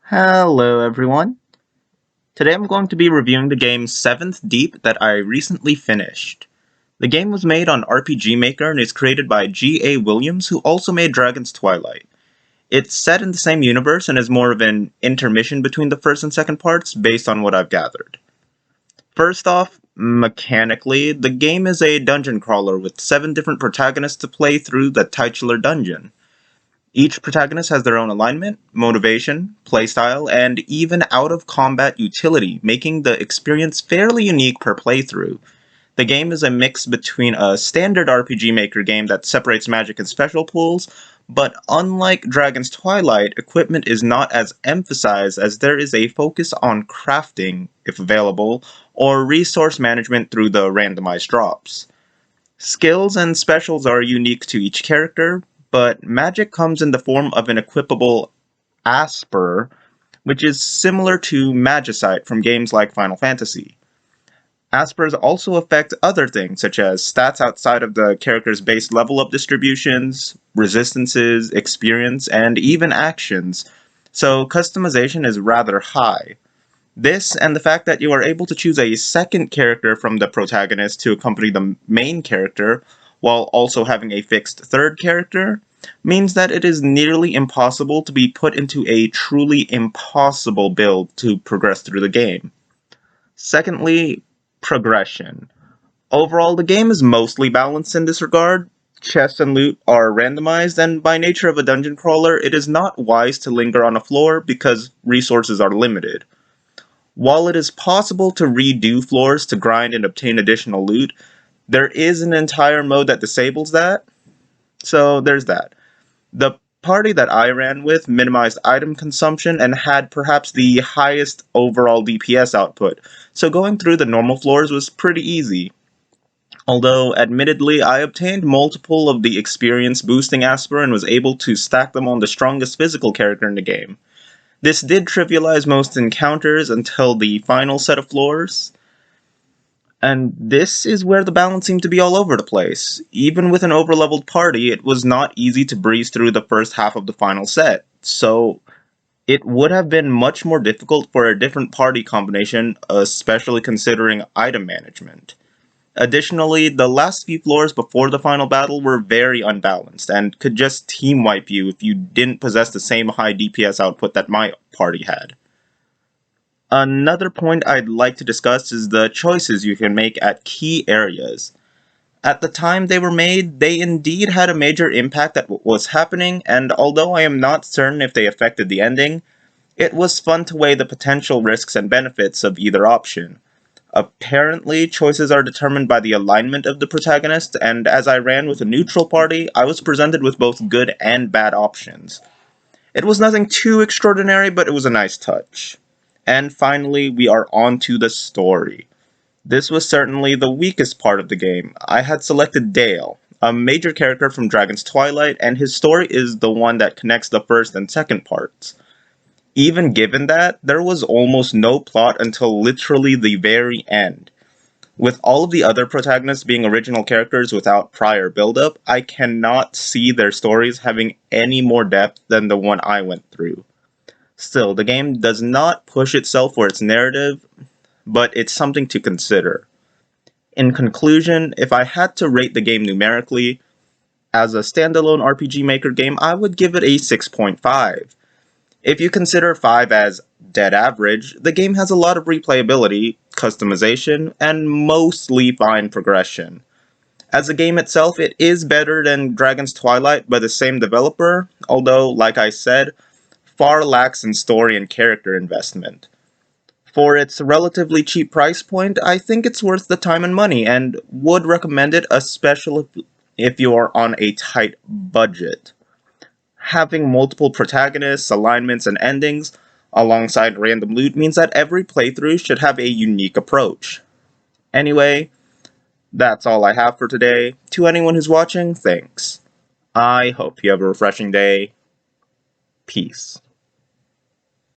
Hello everyone. Today I'm going to be reviewing the game 7th Deep that I recently finished. The game was made on RPG Maker and is created by G.A. Williams, who also made Dragon's Twilight. It's set in the same universe and is more of an intermission between the first and second parts based on what I've gathered. First off, mechanically, the game is a dungeon crawler with 7 different protagonists to play through the titular dungeon. Each protagonist has their own alignment, motivation, playstyle, and even out-of-combat utility, making the experience fairly unique per playthrough. The game is a mix between a standard RPG Maker game that separates magic and special pools, but unlike Dragon's Twilight, equipment is not as emphasized as there is a focus on crafting, if available, or resource management through the randomized drops. Skills and specials are unique to each character, but magic comes in the form of an equipable Asper, which is similar to Magicite from games like Final Fantasy. Aspers also affect other things, such as stats outside of the character's base level up distributions, resistances, experience, and even actions, so customization is rather high. This, and the fact that you are able to choose a second character from the protagonist to accompany the main character, while also having a fixed third character, means that it is nearly impossible to be put into a truly impossible build to progress through the game. Secondly, progression. Overall, the game is mostly balanced in this regard. Chests and loot are randomized, and by nature of a dungeon crawler, it is not wise to linger on a floor because resources are limited. While it is possible to redo floors to grind and obtain additional loot, there is an entire mode that disables that, so there's that. The party that I ran with minimized item consumption and had perhaps the highest overall DPS output, so going through the normal floors was pretty easy. Although, admittedly, I obtained multiple of the experience boosting Asper and was able to stack them on the strongest physical character in the game. This did trivialize most encounters until the final set of floors, and this is where the balance seemed to be all over the place. Even with an overleveled party, it was not easy to breeze through the first half of the final set, so it would have been much more difficult for a different party combination, especially considering item management. Additionally, the last few floors before the final battle were very unbalanced, and could just team wipe you if you didn't possess the same high DPS output that my party had. Another point I'd like to discuss is the choices you can make at key areas. At the time they were made, they indeed had a major impact at what was happening, and although I am not certain if they affected the ending, it was fun to weigh the potential risks and benefits of either option. Apparently, choices are determined by the alignment of the protagonist, and as I ran with a neutral party, I was presented with both good and bad options. It was nothing too extraordinary, but it was a nice touch. And finally, we are on to the story. This was certainly the weakest part of the game. I had selected Dale, a major character from Dragon's Twilight, and his story is the one that connects the first and second parts. Even given that, there was almost no plot until literally the very end. With all of the other protagonists being original characters without prior build-up, I cannot see their stories having any more depth than the one I went through. Still, the game does not push itself for its narrative, but it's something to consider. In conclusion, if I had to rate the game numerically, as a standalone RPG Maker game, I would give it a 6.5. If you consider 5 as dead average, the game has a lot of replayability, customization, and mostly fine progression. As a game itself, it is better than Dragon's Twilight by the same developer, although, like I said, far lacks in story and character investment. For its relatively cheap price point, I think it's worth the time and money, and would recommend it, especially if you are on a tight budget. Having multiple protagonists, alignments, and endings, alongside random loot, means that every playthrough should have a unique approach. Anyway, that's all I have for today. To anyone who's watching, thanks. I hope you have a refreshing day. Peace.